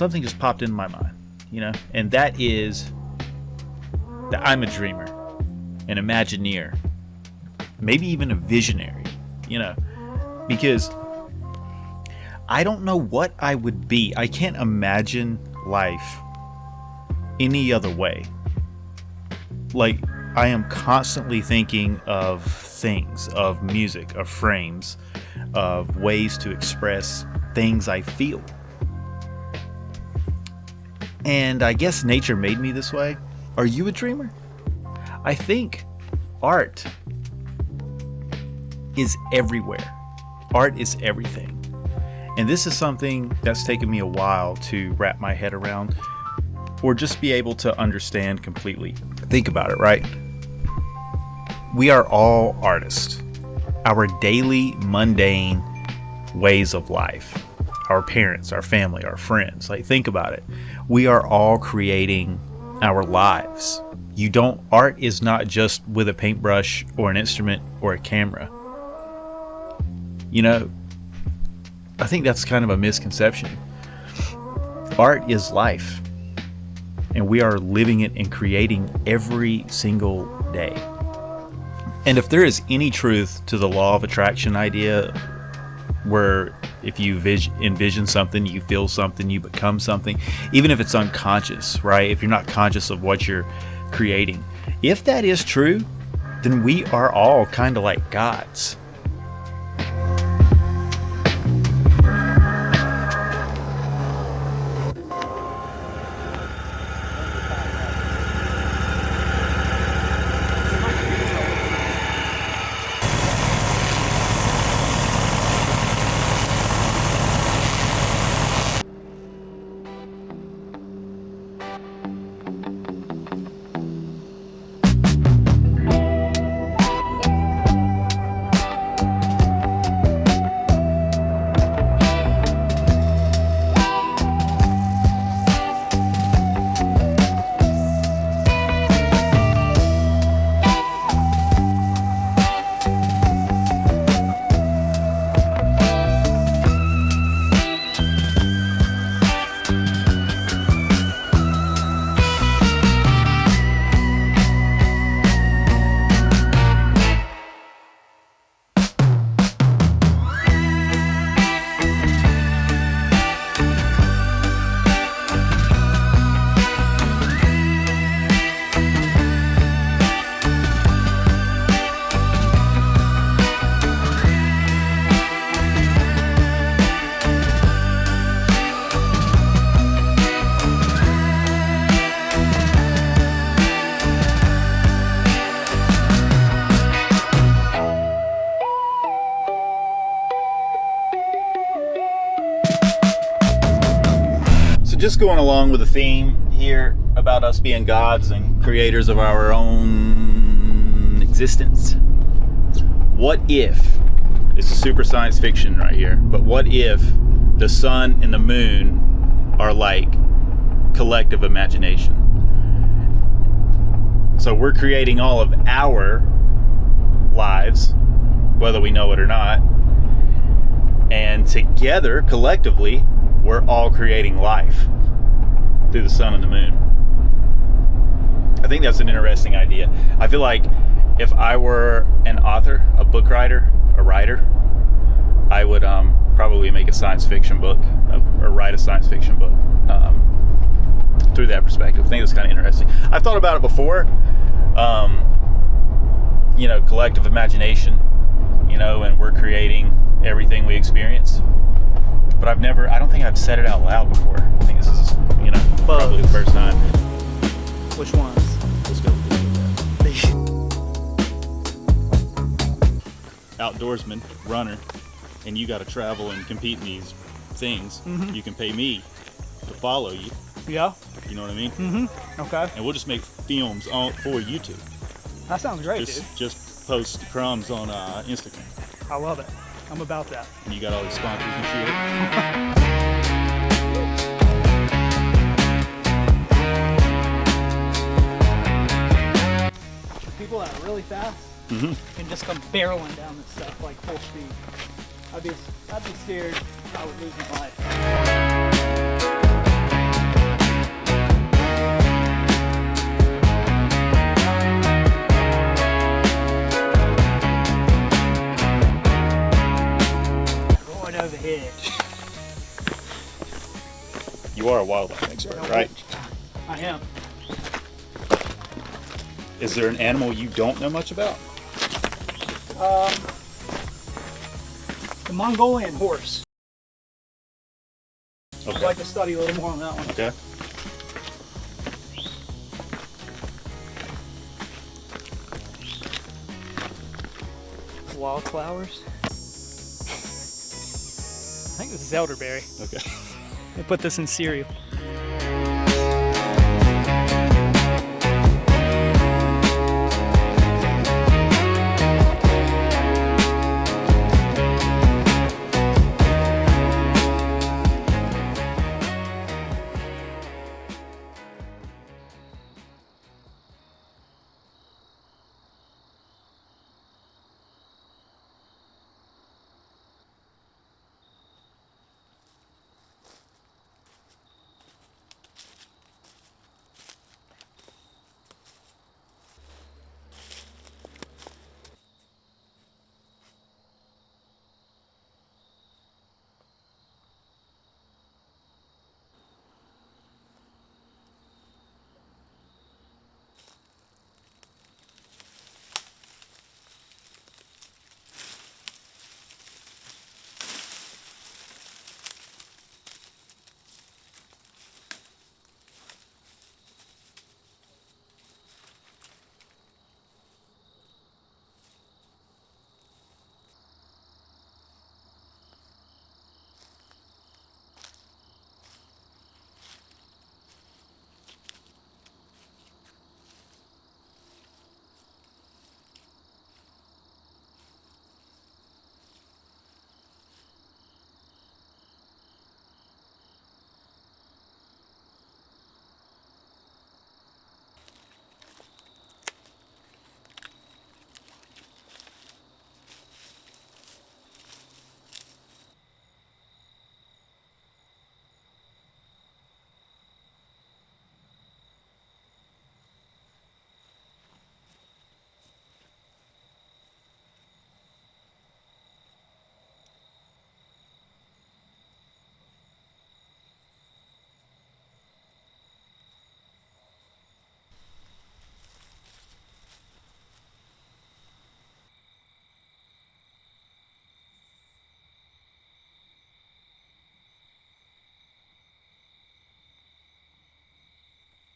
something just popped into my mind, and that is that I'm a dreamer, an Imagineer, maybe even a visionary, because I don't know what I would be. I can't imagine life any other way. Like, I am constantly thinking of things, of music, of frames, of ways to express things I feel. And I guess nature made me this way. Are you a dreamer? I think art is everywhere. Art is everything. And this is something that's taken me a while to wrap my head around, or just be able to understand completely. Think about it, right? We are all artists. Our daily, mundane ways of life, our parents, our family, our friends, think about it. We are all creating our lives. Art is not just with a paintbrush or an instrument or a camera. I think that's kind of a misconception. Art is life, and we are living it and creating every single day. And if there is any truth to the law of attraction idea, where if you envision something, you feel something, you become something, even if it's unconscious, right? If you're not conscious of what you're creating, if that is true, then we are all kind of like gods. Just going along with the theme here about us being gods and creators of our own existence. What if, it's a super science fiction right here, but what if the sun and the moon are like collective imagination? So we're creating all of our lives, whether we know it or not, and together, collectively, we're all creating life through the sun and the moon. I think that's an interesting idea. I feel like if I were an author, a book writer, a writer, I would probably make a science fiction book or write a science fiction book through that perspective. I think that's kind of interesting. I've thought about it before, collective imagination, and we're creating everything we experience. But I don't think I've said it out loud before. I think this is, probably the first time. Which ones? Let's go. Outdoorsman, runner, and you got to travel and compete in these things. Mm-hmm. You can pay me to follow you. Yeah. You know what I mean? Mm-hmm. Okay. And we'll just make films for YouTube. That sounds great, dude. Just post crumbs on Instagram. I love it. I'm about that. And you got all these sponsors and shit. People that are really fast can just come barreling down this stuff like full speed. I'd be scared I would lose my life. Yeah. You are a wildlife expert, right? I am. Is there an animal you don't know much about? The Mongolian horse. Okay. I'd like to study a little more on that one. Okay. Wildflowers. I think this is elderberry. Okay. They put this in cereal.